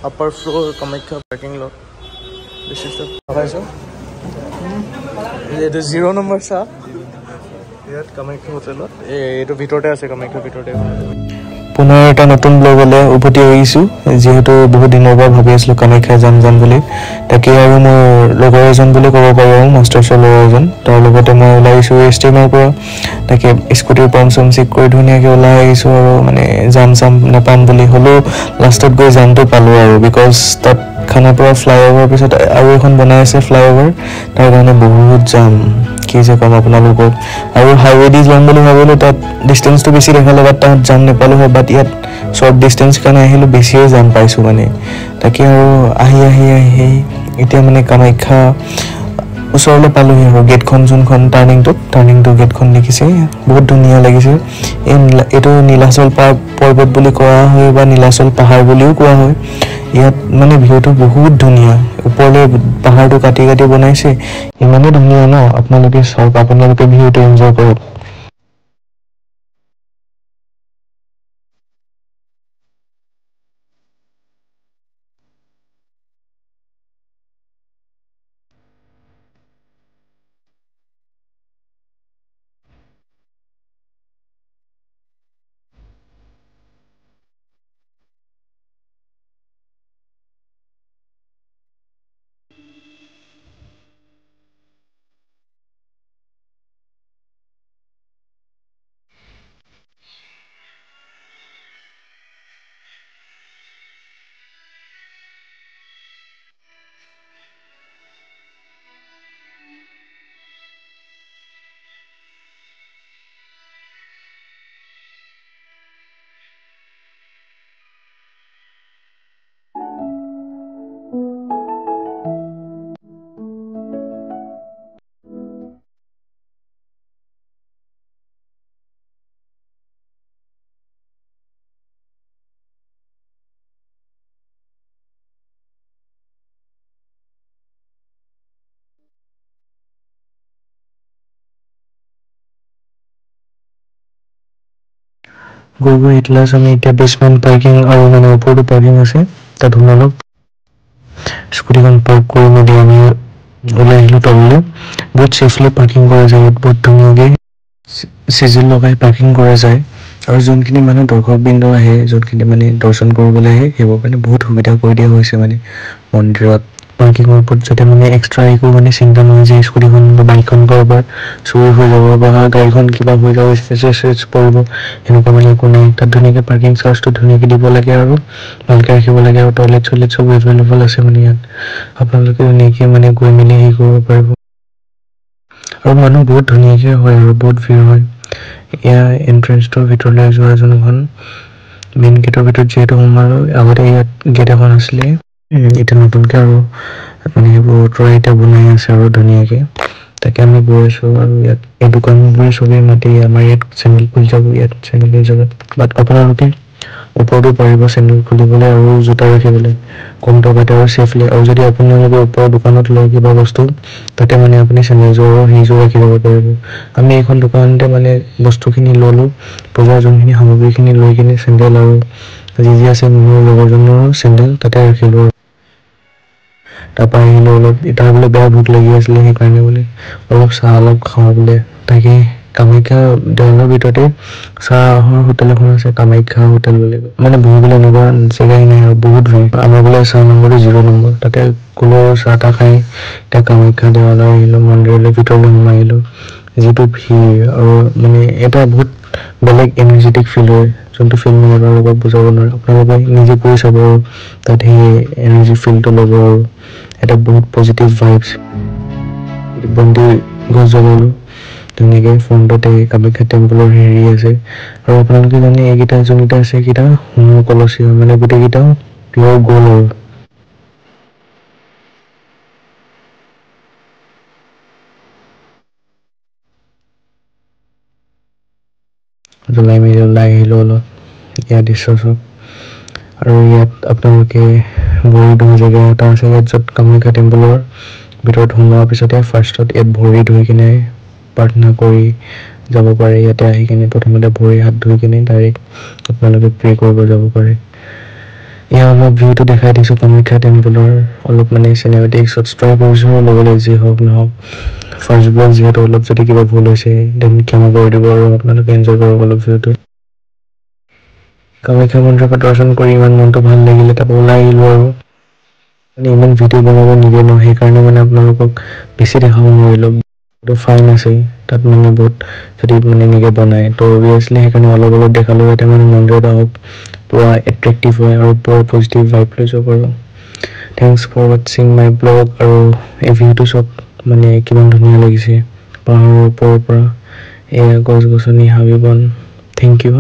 upper floor Kamakhya parking lot. This is the this is 0 number sa here Kamakhya hotel eto bhitorte ase Kamakhya bhitorte পুনৰ এটা নতুন ব্লগলে উপতি হৈছো যেহেতু বহুত দিনৰ পৰা ভাবি আছিলো কামাখ্যা যাম বুলি তাকে আৰু মোৰ লগৰ এজন বুলি ক'ব পাৰো মাষ্টাৰ চলৰ এজন তাৰ লগতে মই ওলাইছো ষ্টেমৰ পৰা তাকে স্কুটিৰ পাম্পছম চেক কৰি ধুনিয়াকে ওলাই আহিছো আৰু মানে যাম নাপাম বুলি হলো লাষ্টত গৈ যামটো পালো আৰু বিকজ তাত খানাপাৰা ফ্লাইওভাৰ পিছত আৰু এখন বনাই আছে ফ্লাইওভাৰ তাৰ কাৰণে বহুত যাম কি যে কম আপোনালোকক আৰু হাইৱে দি যাম বুলি ভাবিলো তাত ডিসটেন্সটো বেছি দেখালে বাট তাত যাম নেপালো হয় বাট ইয়াত শৰ্ট ডিসটেন্স কাৰণে আহিলো বেছিয়ে যাম পাইছো মানে তাকে আৰু আহি এতিয়া মানে কামাখ্যা ওচৰলৈ পালো আৰু গেটখন যোনখন টাৰ্নিংটো গেটখন দেখিছে বহুত ধুনীয়া লাগিছে এইটো নীলাচল পৰ্বত বুলি কোৱা হয় বা নীলাচল পাহাৰ বুলিও কোৱা হয় ইয়াত মানে ভিউটো বহুত ধুনীয়া ওপৰলৈ পাহাৰটো কাটি বনাইছে ইমানে ধুনীয়া ন আপোনালোকে সব আপোনালোকে ভিউটো এনজয় কৰক গৈ ইটলাছ আমি এতিয়া বেসমেন্ট পাৰ্কিং আৰু মানে ওপৰটো পাৰ্কিং আছে তাত সোমালো স্কুটিখন পাৰ্ক কৰি মেলি আমি ওলাই আহিলো তললৈ বহুত সেফলি পাৰ্কিং কৰা যায় বহুত ধুনীয়াকৈ সিজিল লগাই পাৰ্কিং কৰা যায় আৰু যোনখিনি মানে দৰ্শক বিন্দু আহে যোনখিনি মানে দৰ্শন কৰিবলৈ আহে সেইবোৰ মানে বহুত সুবিধা কৰি দিয়া হৈছে মানে মন্দিৰত পাৰ্কিংৰ ওপৰত যাতে মানে এক্সট্ৰা একো মানে চিন্তা নহয় যে স্কুটিখন বা বাইকখন কৰবাত চুৰি হৈ যাব বা গাড়ীখন কিবা হৈ যাব স্ক্ৰেচেছ পৰিব এনেকুৱা মানে একো নাই তাত ধুনীয়াকৈ পাৰ্কিং চাৰ্জটো ধুনীয়াকৈ দিব লাগে আৰু ভালকৈ ৰাখিব লাগে আৰু টয়লেট চব এভেইলেবল আছে মানে ইয়াত আপোনালোকে ধুনীয়াকৈ মানে গৈ মেলি হেৰি কৰিব পাৰিব আৰু মানুহ বহুত ধুনীয়াকৈ হয় আৰু বহুত ভিৰ হয় ইয়াৰ এন্ট্ৰেন্সটোৰ ভিতৰলৈ যোৱা যোনখন মেইন গেটৰ ভিতৰত যিহেতু সোমালো আগতে ইয়াত গেট এখন আছিলে এতিয়া নতুনকৈ আৰু মানে সেইবোৰ এতিয়া বনাই আছে আৰু ধুনীয়াকৈ তাকে আমি গৈ আছো আৰু ইয়াত এই দোকানবোৰে চবেই মাতি আমাৰ ইয়াত চেণ্ডেল খুলি যাব ইয়াত চেণ্ডেলৰ জেগাত বাট আপোনালোকে ওপৰতো পাৰিব চেণ্ডেল খুলিবলৈ আৰু জোতা ৰাখিবলৈ কম টকাতে আৰু ছেফলি আৰু যদি আপোনালোকে ওপৰৰ দোকানত লয় কিবা বস্তু তাতে মানে আপুনি চেণ্ডেলযোৰ সেইযোৰ ৰাখি ল'ব পাৰিব আমি এইখন দোকানতে মানে বস্তুখিনি ল'লোঁ বজাৰ যোনখিনি সামগ্ৰীখিনি লৈ কিনে চেণ্ডেল আৰু যি আছে মোৰ লগৰজনৰ চেণ্ডেল তাতে ৰাখিলোঁ তাৰপৰা আহিলোঁ অলপ তাৰ বোলে বেয়া ভোক লাগি আছিলে সেইকাৰণে বোলে অলপ চাহ অলপ খাওঁ বোলে তাকে কামাখ্যা দেৱালৰ ভিতৰতে চাহৰ হোটেল এখন আছে কামাখ্যা হোটেল বুলি মানে বহিবলৈ এনেকুৱা জেগাই নাই আৰু বহুত ভিৰ আমাৰ বোলে চাহ নম্বৰটো 0 নম্বৰ তাতে কোনো চাহ তাহ খাই এতিয়া কামাখ্যা দেৱালয় আহিলোঁ মন্দিৰলৈ ভিতৰলৈ সোমাই আহিলোঁ যিটো ভিৰ আৰু মানে এটা বহুত বেলেগ এনাৰ্জেটিক ফিল হয় যোনটো ফিল মানে লগত বুজাব নোৱাৰে আপোনালোকে নিজে কৰি চাব আৰু তাত সেই এনাৰ্জি ফিলটো ল'ব আৰু এটা বহুত পজিটিভ ভাইবছ বন্তি গছ জ্বলালোঁ ধুনীয়াকৈ ফ্ৰণ্টতে কামাখ্যা টেম্পলৰ হেৰি আছে আৰু আপোনালোকে জানে এইকেইটা যোনকেইটা আছে সেইকেইটা সোণৰ কলচী হয় মানে গোটেইকেইটা পিয়ৰ গ'ল্ড আৰু জ্বলাই মেলি ওলাই আহিলোঁ অলপ ইয়াৰ দৃশ্য চব আৰু ইয়াত আপোনালোকে ভৰি ধোৱা জেগা এটা আছে ইয়াত য'ত কামাখ্যা টেম্পলৰ ভিতৰত সোমোৱাৰ পিছতে ফাৰ্ষ্টত ইয়াত ভৰি ধুই কিনে প্ৰাৰ্থনা কৰি যাব পাৰে ইয়াতে আহি কিনে প্ৰথমতে ভৰি হাত ধুই কিনে ডাইৰেক্ট আপোনালোকে প্ৰে কৰিব যাব পাৰে এয়া অলপ ভিউটো দেখাই দিছোঁ কামাখ্যা টেম্পলৰ অলপ মানে চিনেমেটিক্সত ট্ৰাই কৰিছোঁ ল'বলৈ যি হওক নহওক ফাৰ্ষ্ট ব্লগ যিহেতু অলপ যদি কিবা ভুল হৈছে দেন ক্ষমা কৰি দিব আৰু আপোনালোকে এনজয় কৰক অলপ ভিউটো কামাখ্যা মন্দিৰৰ দৰ্শন কৰি ইমান মনটো ভাল লাগিলে তাত ওলাই আহিলোঁ আৰু মানে ইমান ভিডিঅ' বনাব নিদিয়ে ন সেইকাৰণে মানে আপোনালোকক বেছি দেখাব নোৱাৰিলোঁ ফাইন আছে তাত মানে বহুত যদি মানে এনেকৈ বনায় তো অভিয়াছলি সেইকাৰণে অলপ অলপ দেখালোঁ যাতে মানে মন্দিৰত আহক পুৰা এট্ৰেক্টিভ হয় আৰু পুৰা পজিটিভ ভাইব লৈ যাব পাৰোঁ থেংকছ ফৰ ৱাটছিং মাই ব্লগ আৰু এই ভিউটো চব মানে কিমান ধুনীয়া লাগিছে পাহাৰৰ ওপৰৰ পৰা এয়া গছ গছনি হাবি বন থেংক ইউ